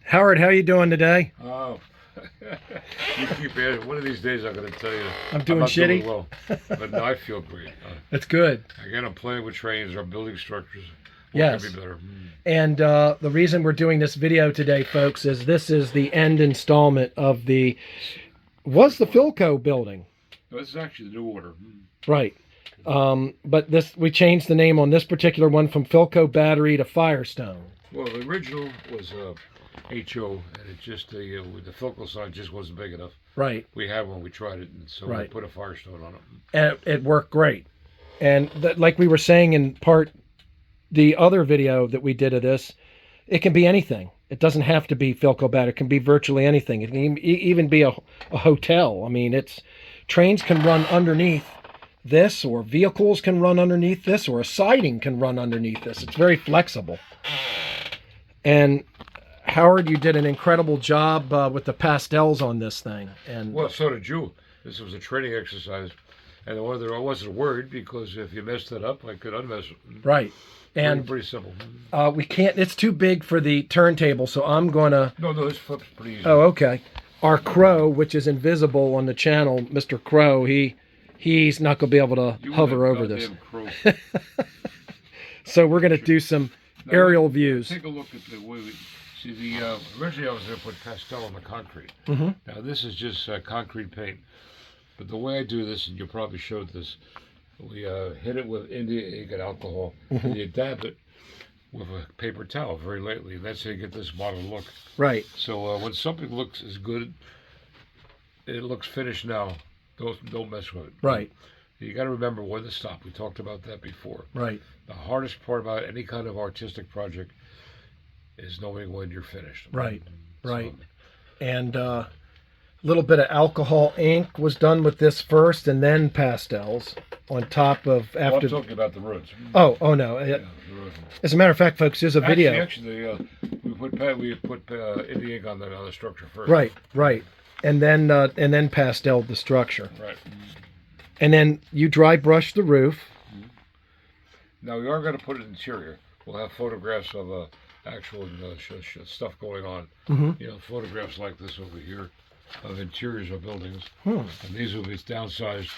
Howard, how you doing today? Oh, you keep asking. One of these days I'm going to tell you I'm doing not shitty. doing well, but no, I feel great. That's good. Again, I'm playing with trains or building structures. What Yes. could be better? And the reason we're doing this video today, folks, is this is the end installment of the Philco building. No, this is actually the new order. Right. But we changed the name on this particular one from Philco Battery to Firestone. Well, the original was HO, and it just the Philco sign just wasn't big enough. Right. We had one, we tried it, and so we put a Firestone on it. And it worked great. And like we were saying in the other video that we did of this, it can be anything. It doesn't have to be Philco Battery. It can be virtually anything. It can even be a hotel. I mean, trains can run underneath this, or vehicles can run underneath this, or a siding can run underneath this. It's very flexible. And Howard, you did an incredible job with the pastels on this thing. And well, so did you. This was a training exercise, and I wasn't worried because if you messed it up, I could unmess it. Right. And pretty simple. We can't. It's too big for the turntable, so I'm gonna. No, this flips pretty easy. Oh, okay. Our Crow, which is invisible on the channel, Mr. Crow, he's not gonna be able to hover over this. Crow. So we're gonna do some aerial views. Take a look at the way we see the. Originally, I was going to put pastel on the concrete. Mm-hmm. Now this is just concrete paint, but the way I do this, and you probably showed this, we hit it with India ink and alcohol, and you dab it with a paper towel very lightly. That's how you get this modern look. Right. So when something looks as good, it looks finished now. Don't mess with it. Right. You got to remember when to stop. We talked about that before. Right. The hardest part about any kind of artistic project is knowing when you're finished. Right. Right. And a little bit of alcohol ink was done with this first, and then pastels on top of after. I'm talking about the roots. Oh no! As a matter of fact, folks, there's a video. Actually, we put India ink on the structure first. Right. Right. And then pasteled the structure. Right. And then you dry brush the roof. Now we are going to put an interior. We'll have photographs of actual stuff going on. You know, photographs like this over here of interiors of buildings. And these will be downsized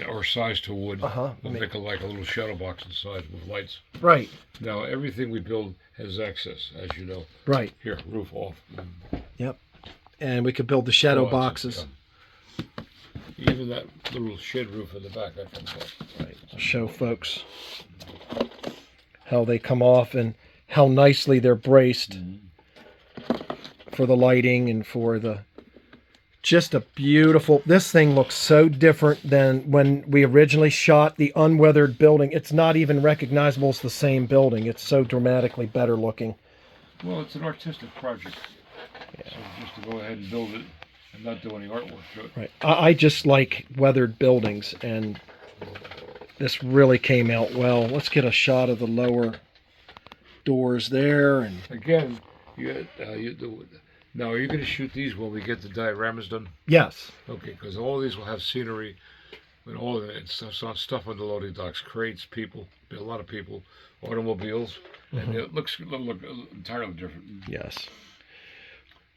or sized to wood. We'll make like a little shadow box inside with lights. Right. Now everything we build has access, as you know. Right. Here, roof off. Yep. And we could build the shadow boxes. Yeah. Even that little shed roof in the back, I can tell. Right. I'll show folks how they come off and how nicely they're braced for the lighting and for just a beautiful. This thing looks so different than when we originally shot the unweathered building. It's not even recognizable as the same building. It's so dramatically better looking. Well, it's an artistic project. Yeah. So just to go ahead and build it and not do any artwork to it. Right. I just like weathered buildings, and this really came out well. Let's get a shot of the lower doors there. And again, now are you going to shoot these when we get the dioramas done? Yes. Okay, because all these will have scenery and all of it. Stuff on the loading docks, crates, people, a lot of people, automobiles, and it look entirely different. Yes.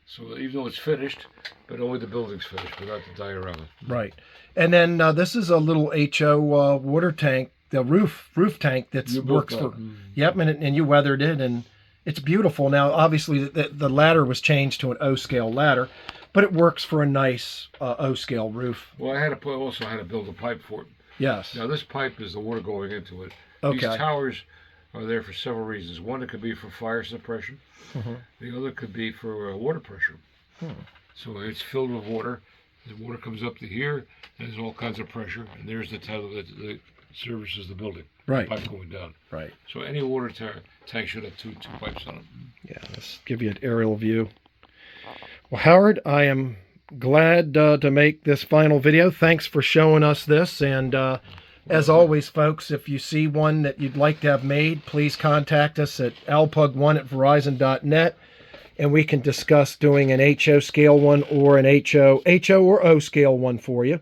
So even though it's finished, but only the building's finished without the diorama. Right. And then this is a little HO water tank, the roof tank that works for. Yep, and you weathered it, and it's beautiful. Now, obviously, the ladder was changed to an O-scale ladder, but it works for a nice O-scale roof. Well, I also had to build a pipe for it. Yes. Now, this pipe is the water going into it. Okay. These towers are there for several reasons. One, it could be for fire suppression. The other could be for water pressure. So it's filled with water. The water comes up to here, and there's all kinds of pressure, and there's the tower that services the building. Right. The pipe going down. Right. So any water tank should have two pipes on it. Yeah, let's give you an aerial view. Well, Howard, I am glad to make this final video. Thanks for showing us this, and as always, folks, if you see one that you'd like to have made, please contact us at alpug1@verizon.net, and we can discuss doing an HO scale one or an HO or O scale one for you.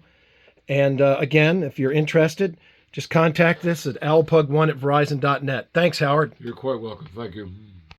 And again, if you're interested, just contact us at alpug1@verizon.net. Thanks, Howard. You're quite welcome. Thank you.